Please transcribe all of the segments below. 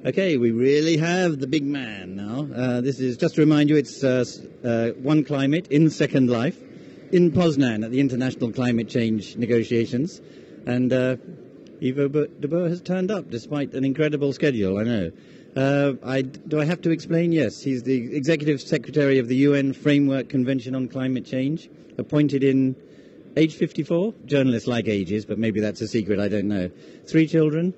Okay, we really have the big man now. This is, just to remind you, it's OneClimate in Second Life in Poznan at the International Climate Change Negotiations. And Yvo De Boer has turned up despite an incredible schedule, I know. Do I have to explain? Yes, he's the Executive Secretary of the UN Framework Convention on Climate Change, appointed in age 54. Journalists like ages, but maybe that's a secret, I don't know. 3 children.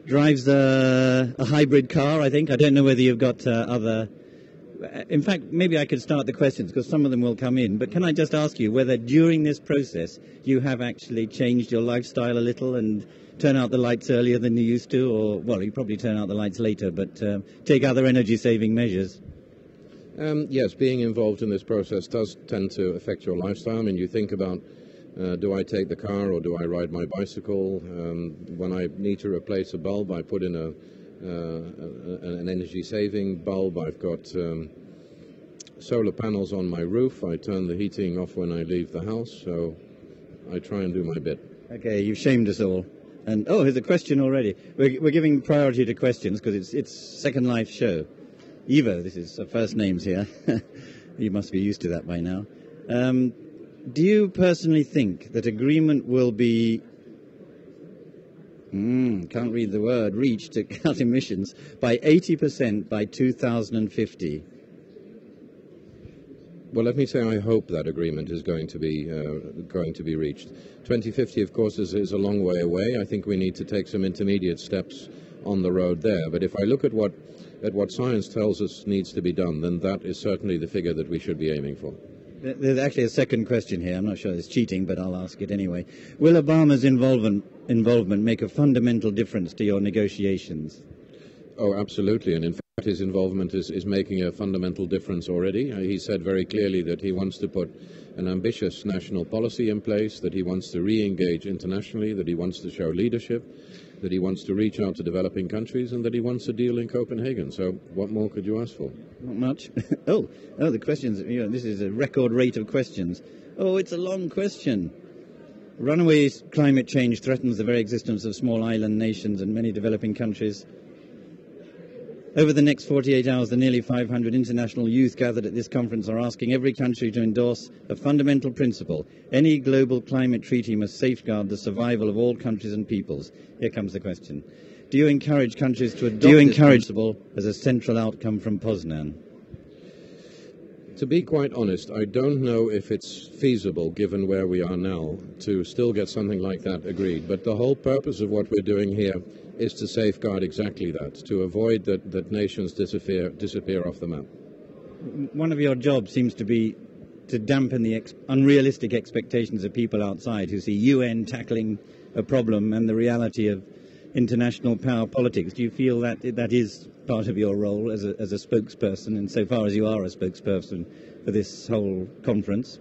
Drives a hybrid car, I think. I don't know whether you've got other... In fact, maybe I could start the questions, because some of them will come in. But can I just ask you whether during this process you have actually changed your lifestyle a little and turn out the lights earlier than you used to? Or, well, you probably turn out the lights later, but take other energy-saving measures. Yes, being involved in this process does tend to affect your lifestyle. I mean, you think about... do I take the car or do I ride my bicycle? When I need to replace a bulb, I put in an energy-saving bulb. I've got solar panels on my roof. I turn the heating off when I leave the house, so I try and do my bit. Okay, you've shamed us all. And oh, here's a question already. We're giving priority to questions because it's Second Life show. Yvo, this is first names here. You must be used to that by now. Do you personally think that agreement will be, can't read the word, reached to cut emissions by 80% by 2050? Well, let me say I hope that agreement is going to be reached. 2050, of course, is a long way away. I think we need to take some intermediate steps on the road there. But if I look at what science tells us needs to be done, then that is certainly the figure that we should be aiming for. There's actually a second question here. I'm not sure it's cheating, but I'll ask it anyway. Will Obama's involvement make a fundamental difference to your negotiations? Oh, absolutely. And in fact, his involvement is making a fundamental difference already. He said very clearly that he wants to put an ambitious national policy in place, that he wants to re-engage internationally, that he wants to show leadership, that he wants to reach out to developing countries, and that he wants a deal in Copenhagen. So what more could you ask for? Not much. Oh, the questions, this is a record rate of questions. Oh, it's a long question. Runaway climate change threatens the very existence of small island nations and many developing countries. Over the next 48 hours, the nearly 500 international youth gathered at this conference are asking every country to endorse a fundamental principle. Any global climate treaty must safeguard the survival of all countries and peoples. Here comes the question. Do you encourage countries to adopt this principle as a central outcome from Poznan? To be quite honest, I don't know if it's feasible, given where we are now, to still get something like that agreed. But the whole purpose of what we're doing here is to safeguard exactly that, to avoid that nations disappear off the map. One of your jobs seems to be to dampen the unrealistic expectations of people outside who see UN tackling a problem and the reality of international power politics. Do you feel that that is part of your role as a spokesperson, insofar as you are a spokesperson for this whole conference?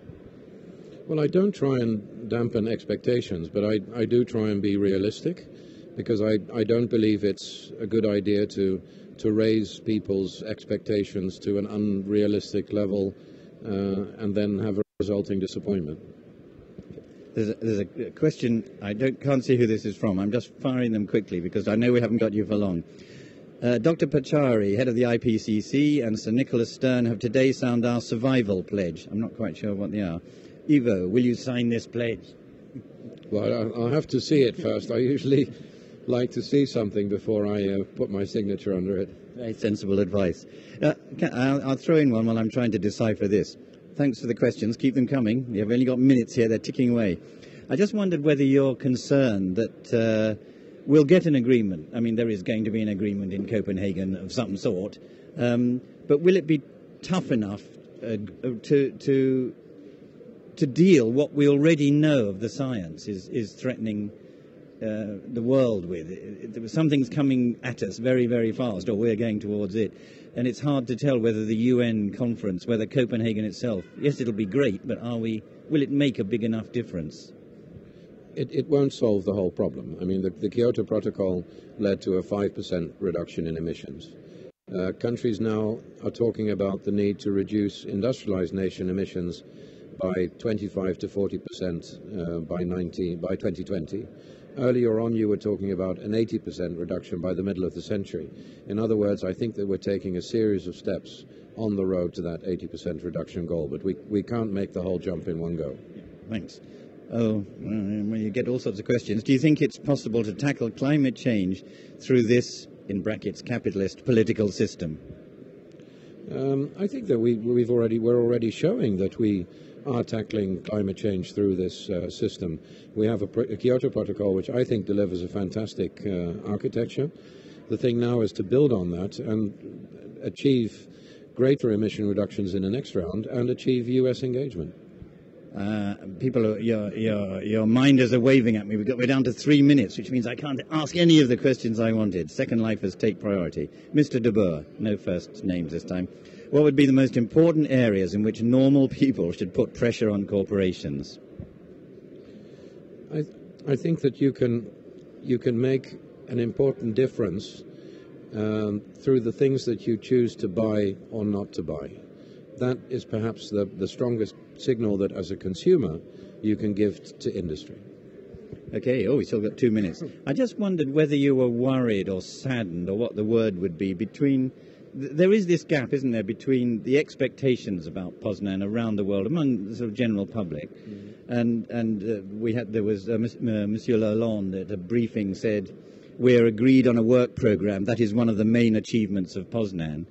Well, I don't try and dampen expectations, but I do try and be realistic, because I don't believe it's a good idea to raise people's expectations to an unrealistic level and then have a resulting disappointment. There's a question, can't see who this is from. I'm just firing them quickly because I know we haven't got you for long. Dr. Pachari, head of the IPCC, and Sir Nicholas Stern have today signed our survival pledge. I'm not quite sure what they are. Yvo, will you sign this pledge? Well, I'll have to see it first. I usually like to see something before I put my signature under it. Very sensible advice. I'll throw in one while I'm trying to decipher this. Thanks for the questions. Keep them coming. You've only got minutes here. They're ticking away. I just wondered whether you're concerned that we'll get an agreement. I mean, there is going to be an agreement in Copenhagen of some sort. But will it be tough enough to deal what we already know of the science is threatening the world with? Something's coming at us very, very fast, or we're going towards it. And it's hard to tell whether the UN conference, whether Copenhagen itself, yes, it'll be great, but will it make a big enough difference? It won't solve the whole problem. I mean, the Kyoto Protocol led to a 5% reduction in emissions. Countries now are talking about the need to reduce industrialized nation emissions by 25 to 40% by 2020. Earlier on, you were talking about an 80% reduction by the middle of the century. In other words, I think that we're taking a series of steps on the road to that 80% reduction goal, but we can't make the whole jump in one go. Thanks. Oh, well, you get all sorts of questions. Do you think it's possible to tackle climate change through this, in brackets, capitalist political system? I think that we're already showing that we are tackling climate change through this system. We have a Kyoto Protocol, which I think delivers a fantastic architecture. The thing now is to build on that and achieve greater emission reductions in the next round and achieve US engagement. Your minders are waving at me. We're down to 3 minutes, which means I can't ask any of the questions I wanted. Second Lifers take priority. Mr. De Boer, no first names this time. What would be the most important areas in which normal people should put pressure on corporations? I think that you can make an important difference through the things that you choose to buy or not to buy. That is perhaps the strongest signal that as a consumer you can give to industry. Okay, we still got 2 minutes. I just wondered whether you were worried or saddened, or what the word would be, between... There is this gap, isn't there, between the expectations about Poznan around the world among the sort of general public, and there was Monsieur Lalonde at a briefing said, we're agreed on a work program, that is one of the main achievements of Poznan.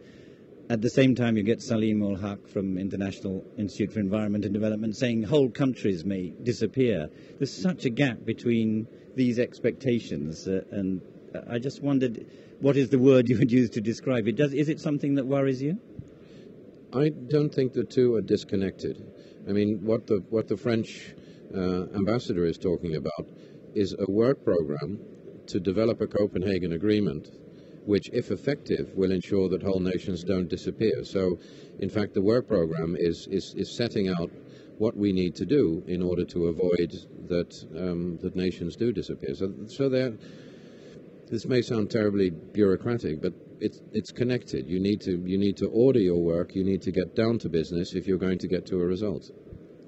At the same time, you get Salim ul Haq from International Institute for Environment and Development saying whole countries may disappear. There's such a gap between these expectations, and I just wondered, what is the word you would use to describe it? Is it something that worries you? I don't think the two are disconnected. I mean, what the French ambassador is talking about is a work program to develop a Copenhagen Agreement, which, if effective, will ensure that whole nations don't disappear. So, in fact, the work program is setting out what we need to do in order to avoid that nations do disappear. So this may sound terribly bureaucratic, but it's connected. You need to order your work. You need to get down to business if you're going to get to a result.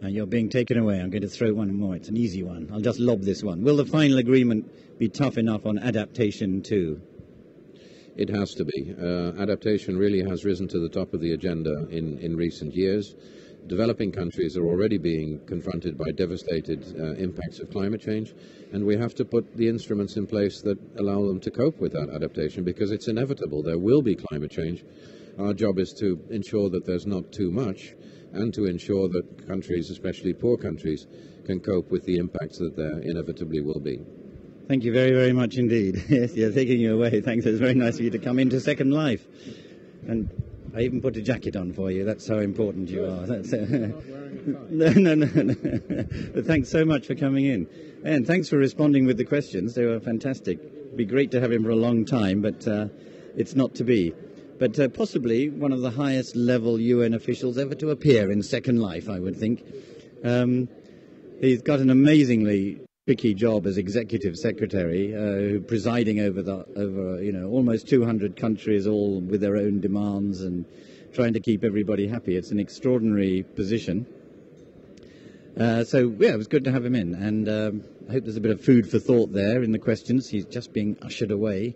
And you're being taken away. I'm going to throw one more. It's an easy one. I'll just lob this one. Will the final agreement be tough enough on adaptation too? It has to be. Adaptation really has risen to the top of the agenda in recent years. Developing countries are already being confronted by devastated impacts of climate change, and we have to put the instruments in place that allow them to cope with that adaptation, because it's inevitable. There will be climate change. Our job is to ensure that there's not too much, and to ensure that countries, especially poor countries, can cope with the impacts that there inevitably will be. Thank you very, very much indeed. Yes, you're taking you away. Thanks. It's very nice of you to come into Second Life. And I even put a jacket on for you. That's how important you are. That's, No. But thanks so much for coming in. And thanks for responding with the questions. They were fantastic. It'd be great to have him for a long time, but it's not to be. But possibly one of the highest level UN officials ever to appear in Second Life, I would think. He's got an amazingly tricky job as executive secretary, presiding over almost 200 countries, all with their own demands, and trying to keep everybody happy. It's an extraordinary position. So it was good to have him in, and I hope there's a bit of food for thought there in the questions. He's just being ushered away.